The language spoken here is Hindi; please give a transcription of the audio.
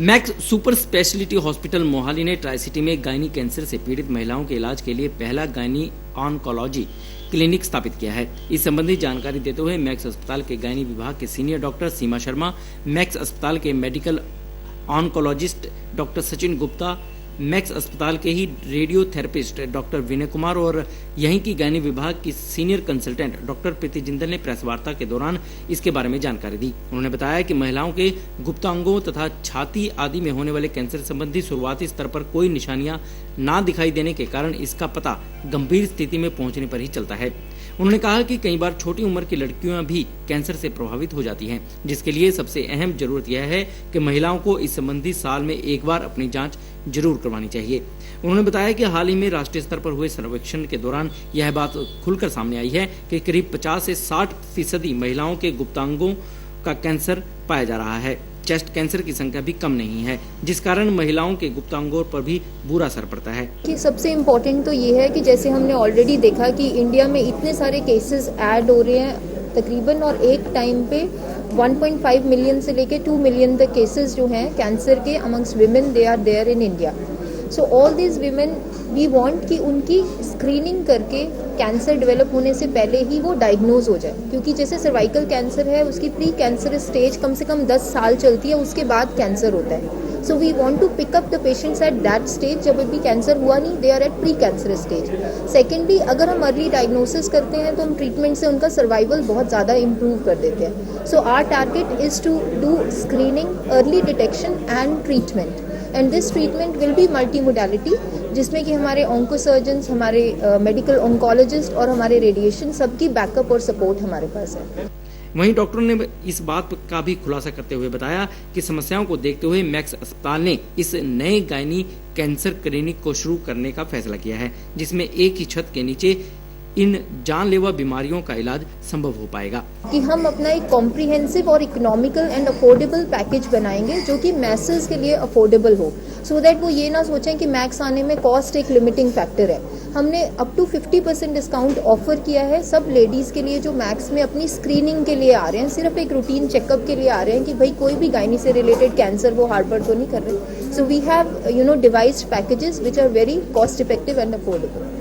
Max super speciality hospital Mohali ने ट्राई सिटी में गायनी कैंसर से पीड़ित महिलाओं के इलाज के लिए पहला गायनी ऑन्कोलॉजी क्लिनिक स्थापित किया है। इस संबंधी जानकारी देते हुए मैक्स अस्पताल के गायनी विभाग के सीनियर डॉक्टर सीमा शर्मा, मैक्स अस्पताल के medical oncologist doctor Sachin Gupta, max अस्पताल के ही रेडियोथेरेपिस्ट डॉक्टर विनय कुमार और यहीं की गायनी विभाग की सीनियर कंसल्टेंट डॉक्टर प्रीति जिंदल ने प्रेस वार्ता के दौरान इसके बारे में जानकारी दी। उन्होंने बताया कि महिलाओं के गुप्तांगों तथा छाती आदि में होने वाले कैंसर संबंधी शुरुआती स्तर पर कोई निशानियां ना दिखाई देने के कारण इसका पता गंभीर स्थिति में पहुंचने पर ही चलता है। उन्होंने कहा कि कई बार छोटी उम्र की लड़कियां भी कैंसर से प्रभावित हो जाती हैं, जिसके लिए सबसे अहम जरूरत यह है कि महिलाओं को इस संबंधी साल में एक बार अपनी जांच जरूर करवानी चाहिए। उन्होंने बताया कि हाल ही में राष्ट्रीय स्तर पर हुए सर्वेक्षण के दौरान यह बात खुलकर सामने आई है कि करीब 50 से 60% महिलाओं के गुप्तांगों का कैंसर पाया जा रहा है। चेस्ट कैंसर की संख्या भी कम नहीं है, जिस कारण महिलाओं के गुप्तांगों पर भी बुरा असर पड़ता है। कि सबसे इम्पोर्टेंट तो ये है कि जैसे हमने ऑलरेडी देखा कि इंडिया में इतने सारे केसेस ऐड हो रहे हैं तकरीबन, और एक टाइम पे 1.5 मिलियन से लेके 2 मिलियन तक केसेस जो हैं कैंसर के amongst women they are there in India. So all these women we want कि उनकी स्क्रीनिंग करके कैंसर डेवलप होने से पहले ही वो डायग्नोज हो जाए, क्योंकि जैसे सर्वाइकल कैंसर है उसकी प्री कैंसर स्टेज कम से कम 10 साल चलती है, उसके बाद कैंसर होता है। So we want to pick up the patients at that stage, जब अभी कैंसर हुआ नहीं, they are at pre cancer stage. Secondly, अगर हम अर्ली डायग्नोसिस करते हैं तो हम ट्रीटमेंट से उनका सर्वाइवल बहुत ज़्यादा इम्प्रूव कर देते हैं। So our target is to do screening, early detection and treatment, and this treatment will be multi modality, जिसमें कि हमारे ऑन्कोसर्जन्स, हमारे मेडिकल ऑन्कोलॉजिस्ट और हमारे रेडिएशन सबकी बैकअप और सपोर्ट हमारे पास है। वहीं डॉक्टरों ने इस बात का भी खुलासा करते हुए बताया कि समस्याओं को देखते हुए मैक्स अस्पताल ने इस नए गायनी कैंसर क्लिनिक को शुरू करने का फैसला किया है, जिसमें एक ही छत के नीचे इन जानलेवा बीमारियों का इलाज संभव हो पाएगा। कि हम अपना एक कॉम्प्रिहेंसिव और इकोनॉमिकल एंड अफोर्डेबल पैकेज बनाएंगे जो कि मैसेज के लिए अफोर्डेबल हो, सो दैट वो ये ना सोचें कि मैक्स आने में कॉस्ट एक लिमिटिंग फैक्टर है। हमने अप टू 50% डिस्काउंट ऑफर किया है सब लेडीज़ के लिए जो मैक्स में अपनी स्क्रीनिंग के लिए आ रहे हैं, सिर्फ एक रूटीन चेकअप के लिए आ रहे हैं कि भाई कोई भी गायनी से रिलेटेड कैंसर वो हार्बर तो नहीं कर रहे। So we have devised packages which are very cost effective and affordable.